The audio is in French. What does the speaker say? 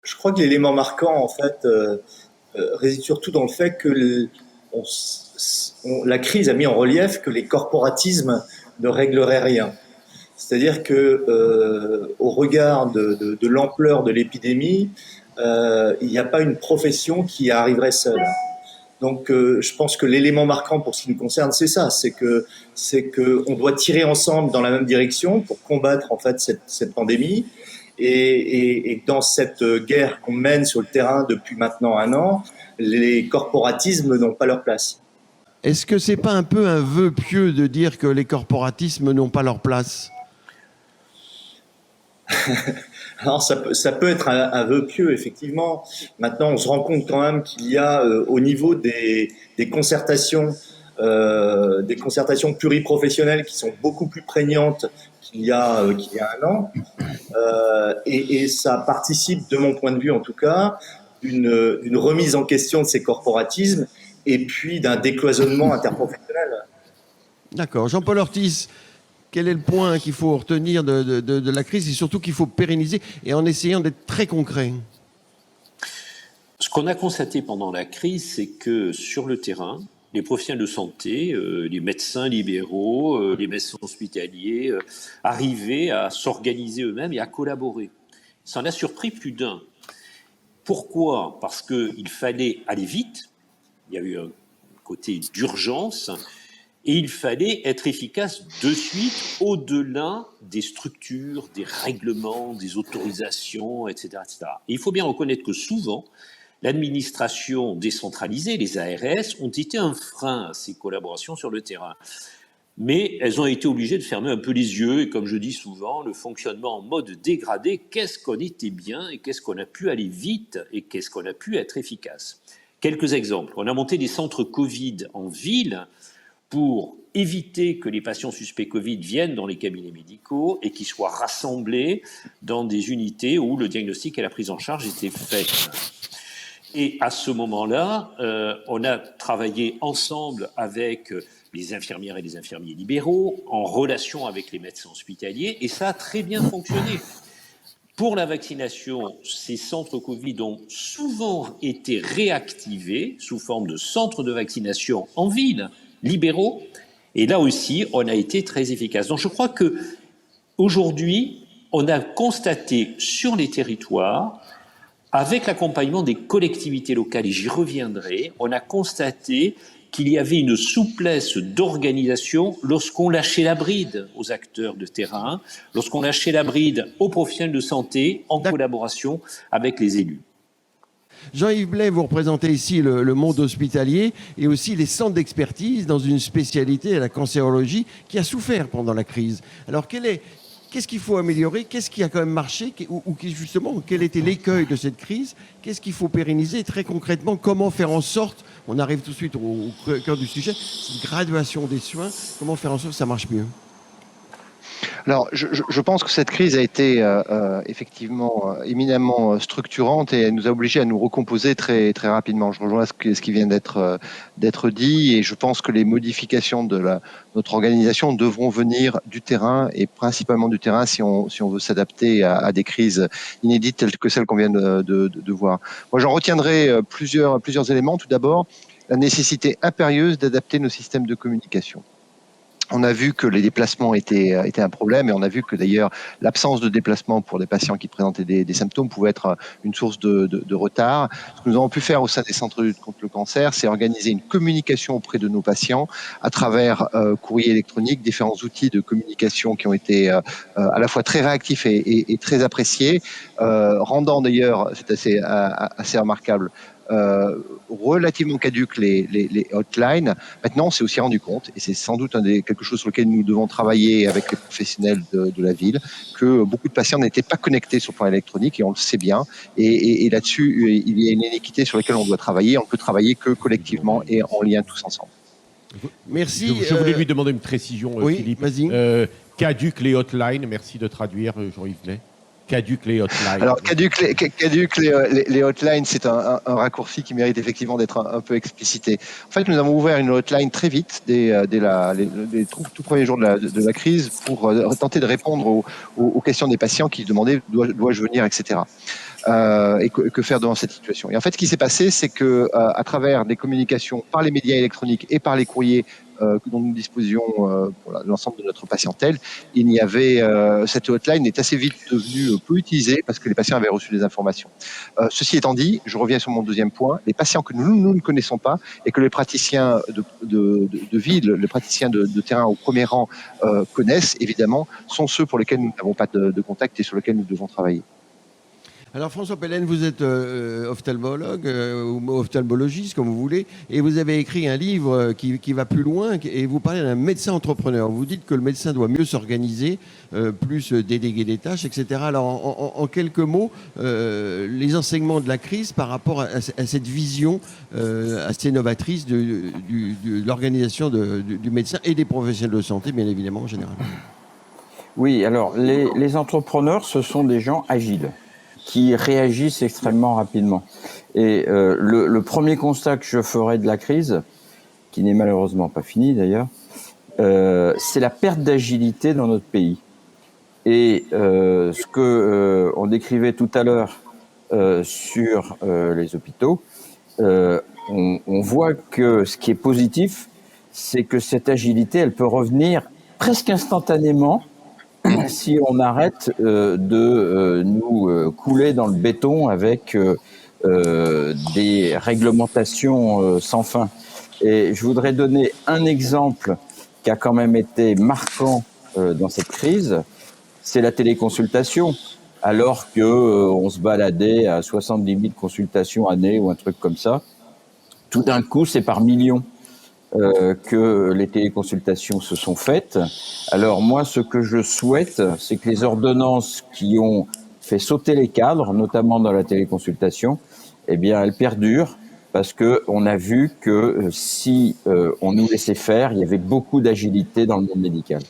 je crois que l'élément marquant, en fait, réside surtout dans le fait que la crise a mis en relief que les corporatismes ne régleraient rien. C'est-à-dire que, au regard de l'ampleur de l'épidémie, il n'y a pas une profession qui arriverait seule. Donc, je pense que l'élément marquant pour ce qui nous concerne, c'est ça, c'est que on doit tirer ensemble dans la même direction pour combattre en fait cette pandémie. Et dans cette guerre qu'on mène sur le terrain depuis maintenant un an, les corporatismes n'ont pas leur place. Est-ce que c'est pas un peu un vœu pieux de dire que les corporatismes n'ont pas leur place? Alors ça peut être un vœu pieux, effectivement. Maintenant, on se rend compte quand même qu'il y a au niveau des concertations pluriprofessionnelles qui sont beaucoup plus prégnantes qu'il y a un an. Et ça participe, de mon point de vue en tout cas, d'une remise en question de ces corporatismes et puis d'un décloisonnement interprofessionnel. D'accord. Jean-Paul Ortiz, quel est le point qu'il faut retenir de la crise et surtout qu'il faut pérenniser et en essayant d'être très concret? Ce qu'on a constaté pendant la crise, c'est que sur le terrain, les professionnels de santé, les médecins libéraux, les médecins hospitaliers, arrivaient à s'organiser eux-mêmes et à collaborer. Ça en a surpris plus d'un. Pourquoi ? Parce qu'il fallait aller vite, il y a eu un côté d'urgence, et il fallait être efficace de suite au-delà des structures, des règlements, des autorisations, etc., etc. Et il faut bien reconnaître que souvent, l'administration décentralisée, les ARS, ont été un frein à ces collaborations sur le terrain. Mais elles ont été obligées de fermer un peu les yeux, et comme je dis souvent, le fonctionnement en mode dégradé, qu'est-ce qu'on était bien, et qu'est-ce qu'on a pu aller vite, et qu'est-ce qu'on a pu être efficace. Quelques exemples. On a monté des centres Covid en ville, pour éviter que les patients suspects Covid viennent dans les cabinets médicaux et qu'ils soient rassemblés dans des unités où le diagnostic et la prise en charge étaient faits. Et à ce moment-là, on a travaillé ensemble avec les infirmières et les infirmiers libéraux, en relation avec les médecins hospitaliers, et ça a très bien fonctionné. Pour la vaccination, ces centres Covid ont souvent été réactivés sous forme de centres de vaccination en ville, libéraux, et là aussi, on a été très efficace. Donc je crois qu'aujourd'hui, on a constaté sur les territoires, avec l'accompagnement des collectivités locales, et j'y reviendrai, on a constaté qu'il y avait une souplesse d'organisation lorsqu'on lâchait la bride aux acteurs de terrain, lorsqu'on lâchait la bride aux professionnels de santé en collaboration avec les élus. Jean-Yves Blais, vous représentez ici le monde hospitalier et aussi les centres d'expertise dans une spécialité, la cancérologie, qui a souffert pendant la crise. Alors, qu'est-ce qu'il faut améliorer? Qu'est-ce qui a quand même marché? Ou justement, quel était l'écueil de cette crise? Qu'est-ce qu'il faut pérenniser? Très concrètement, comment faire en sorte, on arrive tout de suite au cœur du sujet, cette graduation des soins, comment faire en sorte que ça marche mieux? Alors, je pense que cette crise a été effectivement éminemment structurante et elle nous a obligés à nous recomposer très, très rapidement. Je rejoins ce qui vient d'être dit et je pense que les modifications de notre organisation devront venir du terrain et principalement du terrain si on veut s'adapter à des crises inédites telles que celles qu'on vient de voir. Moi, j'en retiendrai plusieurs éléments. Tout d'abord, la nécessité impérieuse d'adapter nos systèmes de communication. On a vu que les déplacements étaient un problème et on a vu que d'ailleurs l'absence de déplacement pour des patients qui présentaient des symptômes pouvait être une source de retard. Ce que nous avons pu faire au sein des centres de lutte contre le cancer, c'est organiser une communication auprès de nos patients à travers courrier électronique, différents outils de communication qui ont été à la fois très réactifs et très appréciés, rendant d'ailleurs, c'est assez remarquable, relativement caduques les hotlines. Maintenant, on s'est aussi rendu compte, et c'est sans doute quelque chose sur lequel nous devons travailler avec les professionnels de la ville, que beaucoup de patients n'étaient pas connectés sur le plan électronique, et on le sait bien. Et là-dessus, il y a une inéquité sur laquelle on doit travailler. On peut travailler que collectivement et en lien tous ensemble. Merci. Je voulais lui demander une précision, oui, Philippe. Vas-y. Caduc les hotlines, merci de traduire, Jean-Yves Blais. Caduc les hotlines. Alors, caduc les hotlines, c'est un raccourci qui mérite effectivement d'être un peu explicité. En fait, nous avons ouvert une hotline très vite, dès les tout premiers jours de la crise, pour tenter de répondre aux questions des patients qui demandaient dois-je venir, etc. et que faire devant cette situation. Et en fait, ce qui s'est passé, c'est que à travers des communications par les médias électroniques et par les courriers dont nous disposions pour l'ensemble de notre patientèle, il y avait cette hotline est assez vite devenue peu utilisée parce que les patients avaient reçu des informations. Ceci étant dit, je reviens sur mon deuxième point, les patients que nous ne connaissons pas et que les praticiens de ville, les praticiens de terrain au premier rang connaissent évidemment, sont ceux pour lesquels nous n'avons pas de contact et sur lesquels nous devons travailler. Alors François Pellen, vous êtes ophtalmologue ou ophtalmologiste, comme vous voulez, et vous avez écrit un livre qui va plus loin, et vous parlez d'un médecin entrepreneur. Vous dites que le médecin doit mieux s'organiser, plus déléguer des tâches, etc. Alors en quelques mots, les enseignements de la crise par rapport à cette vision assez novatrice de l'organisation du médecin et des professionnels de santé, bien évidemment, en général. Oui, alors les entrepreneurs, ce sont des gens agiles, qui réagissent extrêmement rapidement. Et le premier constat que je ferai de la crise, qui n'est malheureusement pas fini d'ailleurs, c'est la perte d'agilité dans notre pays. Et ce que on décrivait tout à l'heure sur les hôpitaux, on voit que ce qui est positif, c'est que cette agilité, elle peut revenir presque instantanément si on arrête de nous couler dans le béton avec des réglementations sans fin. Et je voudrais donner un exemple qui a quand même été marquant dans cette crise, c'est la téléconsultation. Alors que on se baladait à 70 000 consultations année ou un truc comme ça, tout d'un coup, c'est par millions que les téléconsultations se sont faites. Alors moi, ce que je souhaite, c'est que les ordonnances qui ont fait sauter les cadres, notamment dans la téléconsultation, eh bien, elles perdurent parce que on a vu que si on nous laissait faire, il y avait beaucoup d'agilité dans le monde médical.